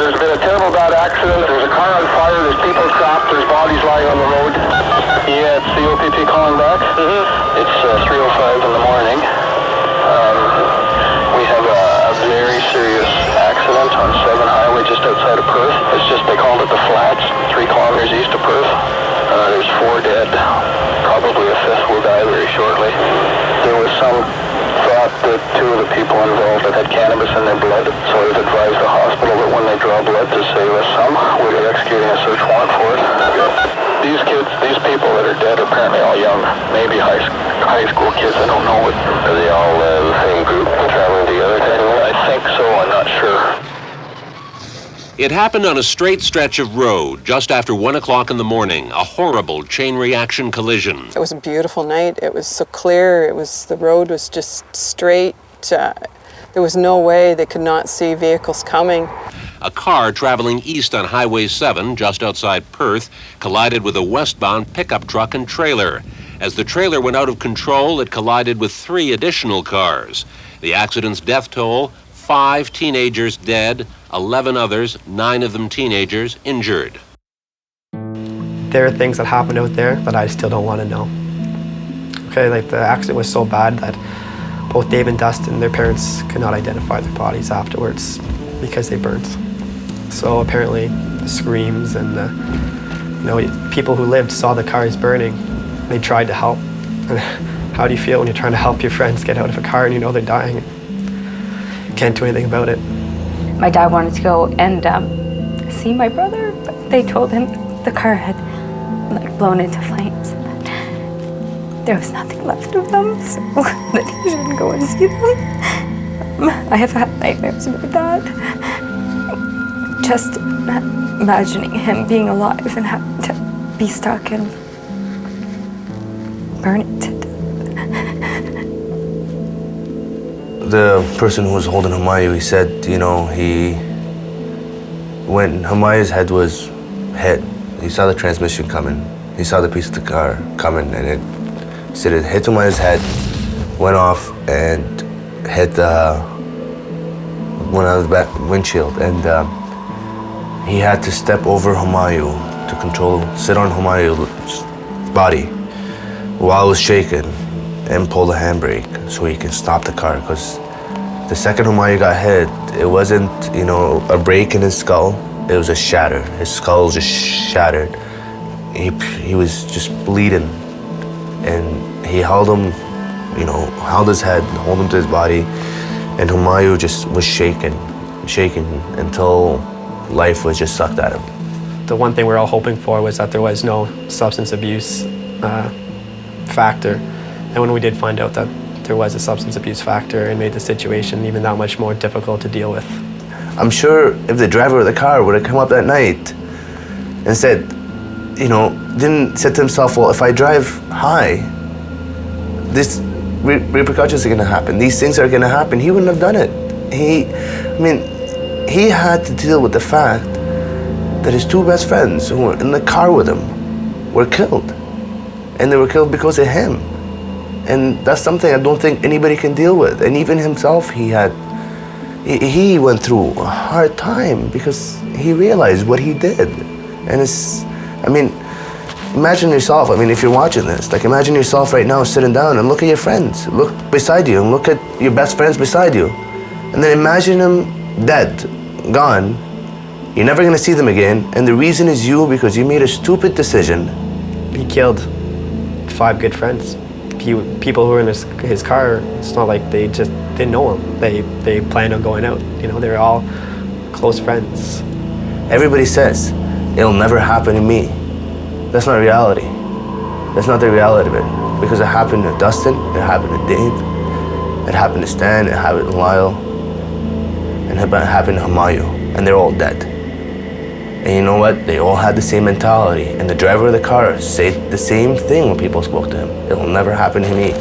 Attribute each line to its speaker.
Speaker 1: There's been a terrible bad accident. There's a car on fire. There's people trapped. There's bodies lying on the road. Yeah, it's the OPP calling back. It's 3:05 in the morning. We have a very serious accident on 7 Highway just outside of Perth. It's just, they called it the Flats, 3 kilometers east of Perth. There's 4 dead. Probably a 5th will die very shortly. There was some thought that 2 of the people involved had cannabis in their blood, so I've advised the hospital that when they draw blood to save us some, we're executing a search warrant for it. These kids, these people that are dead are apparently all young, maybe high school kids, I don't know. Are they all the same group traveling together? I think so, I'm not sure.
Speaker 2: It happened on a straight stretch of road just after 1 o'clock in the morning, a horrible chain reaction collision.
Speaker 3: It was a beautiful night. It was so clear. The road was just straight. There was no way they could not see vehicles coming.
Speaker 2: A car traveling east on Highway 7, just outside Perth, collided with a westbound pickup truck and trailer. As the trailer went out of control, it collided with 3 additional cars. The accident's death toll, 5 teenagers dead, 11 others, 9 of them teenagers, injured.
Speaker 4: There are things that happened out there that I still don't want to know. Okay, like the accident was so bad that both Dave and Dustin, their parents, could not identify their bodies afterwards because they burnt. So apparently the screams and the, people who lived saw the cars burning. They tried to help. And how do you feel when you're trying to help your friends get out of a car and you know they're dying? You can't do anything about it.
Speaker 5: My dad wanted to go and see my brother, but they told him the car had blown into flames. And that there was nothing left of them, so that he shouldn't go and see them. I have had nightmares about that. Just imagining him being alive and having to be stuck and burning to death.
Speaker 6: The person who was holding Humayu, he said, when Humayu's head was hit, he saw the transmission coming. He saw the piece of the car coming, and it hit Humayu's head, went off, and hit one of the back windshield. And he had to step over Humayu to sit on Humayu's body while it was shaking and pull the handbrake so he can stop the car. Because the second Humayu got hit, it wasn't, a break in his skull. It was a shatter. His skull just shattered. He was just bleeding, and he held him, held his head, held him to his body, and Humayu just was shaking until life was just sucked out of him.
Speaker 4: The one thing we were all hoping for was that there was no substance abuse factor. And when we did find out that there was a substance abuse factor, it made the situation even that much more difficult to deal with.
Speaker 6: I'm sure if the driver of the car would have come up that night and said, didn't say to himself, well, if I drive high, this repercussions are gonna happen. These things are gonna happen. He wouldn't have done it. He had to deal with the fact that his 2 best friends who were in the car with him were killed. And they were killed because of him. And that's something I don't think anybody can deal with. And even himself, he went through a hard time because he realized what he did. And imagine yourself, if you're watching this, imagine yourself right now sitting down and look at your friends, look beside you and look at your best friends beside you. And then imagine them dead, gone. You're never gonna see them again. And the reason is you, because you made a stupid decision.
Speaker 4: He killed 5 good friends. People who were in his car, it's not like they just didn't know him. They planned on going out. They were all close friends.
Speaker 6: Everybody says, it'll never happen to me. That's not reality. That's not the reality of it. Because it happened to Dustin, it happened to Dave, it happened to Stan, it happened to Lyle, and it happened to Humayu, and they're all dead. And you know what? They all had the same mentality. And the driver of the car said the same thing when people spoke to him. It'll never happen to me.